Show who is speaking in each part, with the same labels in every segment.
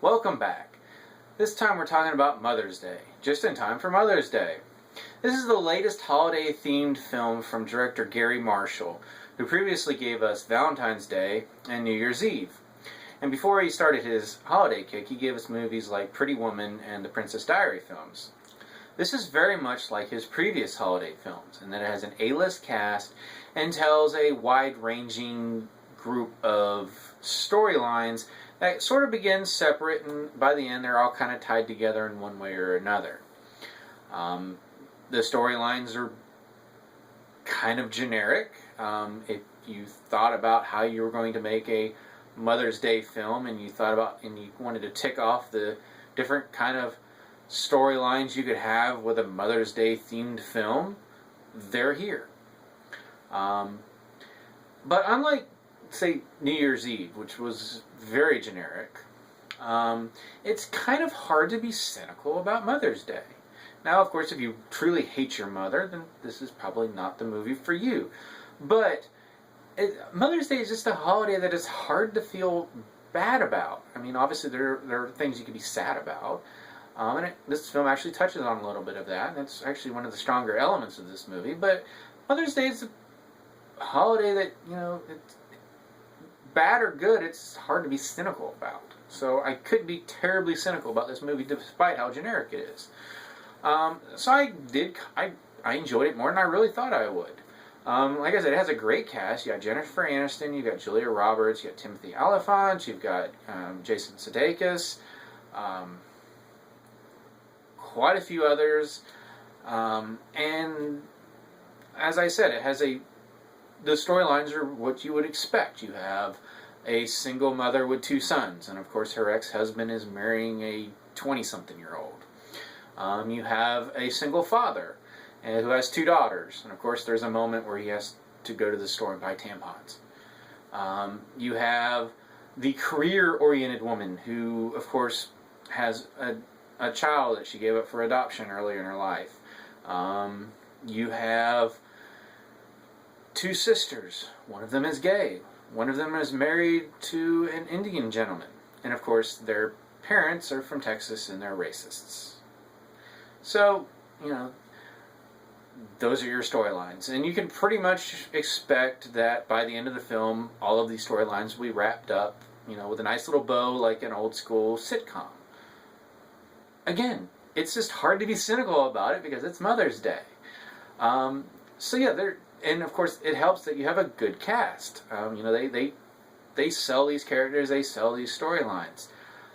Speaker 1: Welcome back. This time we're talking about Mother's Day, just in time for Mother's Day. This is the latest holiday-themed film from director Garry Marshall, who previously gave us Valentine's Day and New Year's Eve. And before he started his holiday kick, he gave us movies like Pretty Woman and the Princess Diary films. This is very much like his previous holiday films, in that it has an A-list cast and tells a wide-ranging group of storylines that sort of begin separate, and by the end they're all kind of tied together in one way or another. The storylines are kind of generic. If you thought about how you were going to make a Mother's Day film and you wanted to tick off the different kind of storylines you could have with a Mother's Day themed film, they're here. But unlike, say, New Year's Eve, which was very generic, it's kind of hard to be cynical about Mother's Day. Now, of course, if you truly hate your mother, then this is probably not the movie for you. But Mother's Day is just a holiday that is hard to feel bad about. I mean, obviously there are things you can be sad about. This film actually touches on a little bit of that, and it's actually one of the stronger elements of this movie. But Mother's Day is a holiday that, it's bad or good, it's hard to be cynical about. So I couldn't be terribly cynical about this movie despite how generic it is. So I enjoyed it more than I really thought I would. Like I said, it has a great cast. You got Jennifer Aniston, you got Julia Roberts, you got Timothy Olyphant, you've got Jason Sudeikis, quite a few others, and as I said, the storylines are what you would expect. You have a single mother with two sons, and of course her ex-husband is marrying a 20-something-year-old. You have a single father who has two daughters, and of course there's a moment where he has to go to the store and buy tampons. You have the career-oriented woman who, of course, has a child that she gave up for adoption earlier in her life. You have two sisters. One of them is gay. One of them is married to an Indian gentleman. And of course, their parents are from Texas and they're racists. So, those are your storylines. And you can pretty much expect that by the end of the film, all of these storylines will be wrapped up, with a nice little bow like an old school sitcom. Again, it's just hard to be cynical about it because it's Mother's Day. So yeah, and of course it helps that you have a good cast. They sell these characters, they sell these storylines.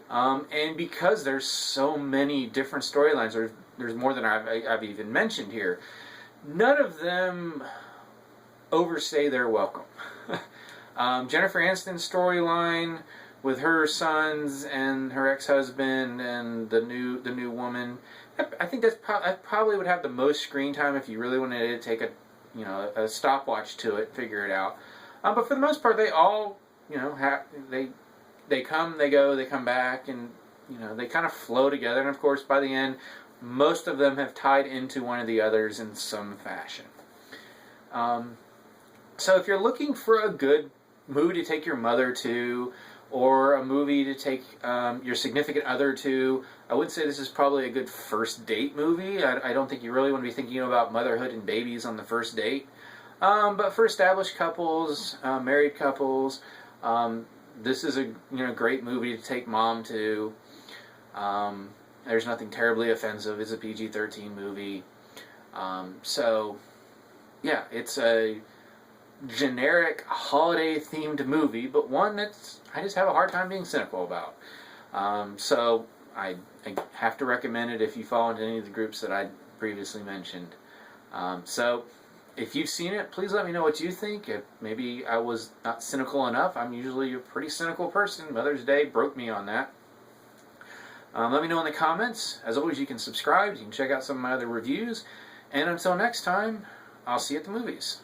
Speaker 1: And because there's so many different storylines, there's more than I've even mentioned here, none of them overstay their welcome. Jennifer Aniston's storyline with her sons and her ex-husband and the new woman, I think that probably would have the most screen time if you really wanted to take a stopwatch to it, figure it out. But for the most part, they all they come, they go, they come back, and they kind of flow together. And of course, by the end, most of them have tied into one of the others in some fashion. So if you're looking for a good movie to take your mother to, or a movie to take your significant other to, I would say this is probably a good first date movie. I don't think you really want to be thinking about motherhood and babies on the first date. But for established couples, married couples, this is a great movie to take mom to. There's nothing terribly offensive. It's a PG-13 movie. So, yeah, it's a generic holiday-themed movie, but one that's I just have a hard time being cynical about. So I have to recommend it if you fall into any of the groups that I previously mentioned. So if you've seen it, please let me know what you think. If maybe I was not cynical enough. I'm usually a pretty cynical person. Mother's Day broke me on that. Let me know in the comments. As always, you can subscribe. You can check out some of my other reviews. And until next time, I'll see you at the movies.